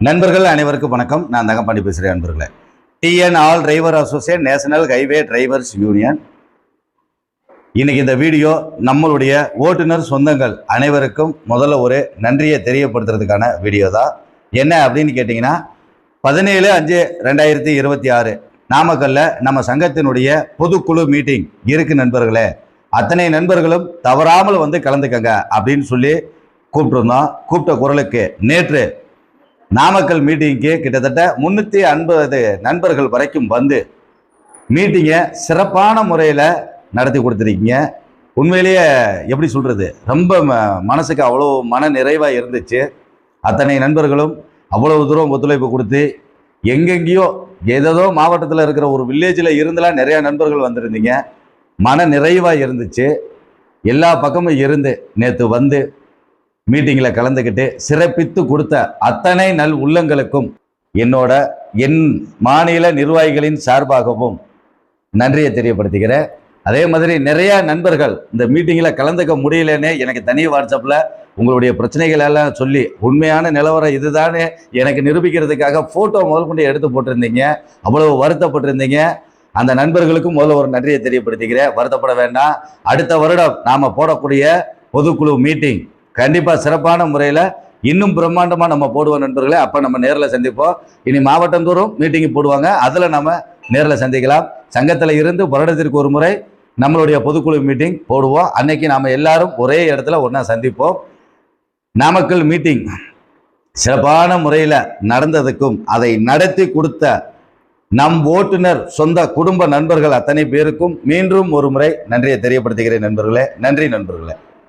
நண்பர்கள் அனைவருக்கும் வணக்கம். நான் தங்கப்பாண்டி பேசுகிறேன். நண்பர்களே, TN all driver association national highway drivers union இன்னைக்கு இந்த வீடியோ நம்மளுடைய ஓட்டுநர் சொந்தங்கள் அனைவருக்கும் முதல்ல ஒரு நன்றியை தெரியப்படுத்துறதுக்கான வீடியோ தான். என்ன அப்படின்னு கேட்டிங்கன்னா, 17/5/2026 நாமக்கல்ல நம்ம சங்கத்தினுடைய பொதுக்குழு மீட்டிங் இருக்கு நண்பர்களே. அத்தனை நண்பர்களும் தவறாமல் வந்து கலந்துக்கங்க அப்படின்னு சொல்லி கூப்பிட்டுருந்தோம். கூப்பிட்ட குரலுக்கு நேற்று நாமக்கல் மீட்டிங்க்கு கிட்டத்தட்ட 350 நண்பர்கள் வரைக்கும் வந்து மீட்டிங்கை சிறப்பான முறையில் நடத்தி கொடுத்துருக்கீங்க. உண்மையிலேயே எப்படி சொல்கிறது, ரொம்ப மனசுக்கு அவ்வளோ மன நிறைவாக இருந்துச்சு. அத்தனை நண்பர்களும் அவ்வளவு தூரம் ஒத்துழைப்பு கொடுத்து எங்கெங்கேயோ ஏதோ மாவட்டத்தில் இருக்கிற ஒரு வில்லேஜில் இருந்தெல்லாம் நிறையா நண்பர்கள் வந்திருந்தீங்க. மன நிறைவாக இருந்துச்சு. எல்லா பக்கமும் இருந்து நேற்று வந்து மீட்டிங்கில் கலந்துக்கிட்டு சிறப்பித்து கொடுத்த அத்தனை நல் உள்ளங்களுக்கும் என் மாநில நிர்வாகிகளின் சார்பாகவும் நன்றியை தெரியப்படுத்துகிறேன். அதே மாதிரி நிறையா நண்பர்கள் இந்த மீட்டிங்கில் கலந்துக்க முடியலன்னே எனக்கு தனி வாட்ஸ்அப்பில் உங்களுடைய பிரச்சனைகள் எல்லாம் சொல்லி உண்மையான நிலவரம் இதுதானே எனக்கு நிரூபிக்கிறதுக்காக ஃபோட்டோ முதல் கொண்டு எடுத்து போட்டிருந்தீங்க. அவ்வளவு வருத்தப்பட்டிருந்தீங்க. அந்த நண்பர்களுக்கும் முதல்ல ஒரு நன்றியை தெரியப்படுத்திக்கிறேன். வருத்தப்பட வேண்டாம். அடுத்த வருடம் நாம் போடக்கூடிய பொதுக்குழு மீட்டிங் கண்டிப்பாக சிறப்பான முறையில் இன்னும் பிரம்மாண்டமாக நம்ம போடுவோம் நண்பர்களே. அப்போ நம்ம நேரில் சந்திப்போம். இனி மாவட்டந்தோறும் மீட்டிங்கு போடுவாங்க, அதில் நம்ம நேரில் சந்திக்கலாம். சங்கத்தில் இருந்து வருடத்திற்கு ஒரு முறை நம்மளுடைய பொதுக்குழு மீட்டிங் போடுவோம். அன்னைக்கு நாம் எல்லாரும் ஒரே இடத்துல ஒன்றா சந்திப்போம். நாமக்கல் மீட்டிங் சிறப்பான முறையில் நடந்ததுக்கும் அதை நடத்தி கொடுத்த நம் ஓட்டுநர் சொந்த குடும்ப நண்பர்கள் அத்தனை பேருக்கும் மீண்டும் ஒரு முறை நன்றியை தெரியப்படுத்துகிறேன் நண்பர்களே. நன்றி நண்பர்களே.